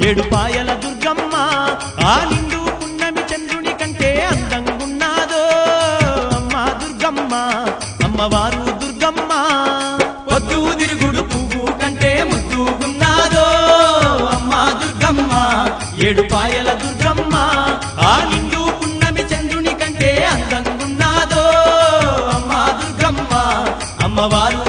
ఏడుపాయల దుర్గమ్మ ఆ నిండు పున్నమి చంద్రుని కంటే అందంగున్నాదో అమ్మ దుర్గమ్మ అమ్మవారు దుర్గమ్మ పొద్దు తిరుగుడు పువ్వు కంటే ముద్దుగున్నాదో అమ్మ దుర్గమ్మ ఏడుపాయల దుర్గమ్మ ఆ నిండు పున్నమి చంద్రుని కంటే అందంగున్నాదో అమ్మ దుర్గమ్మ అమ్మవారు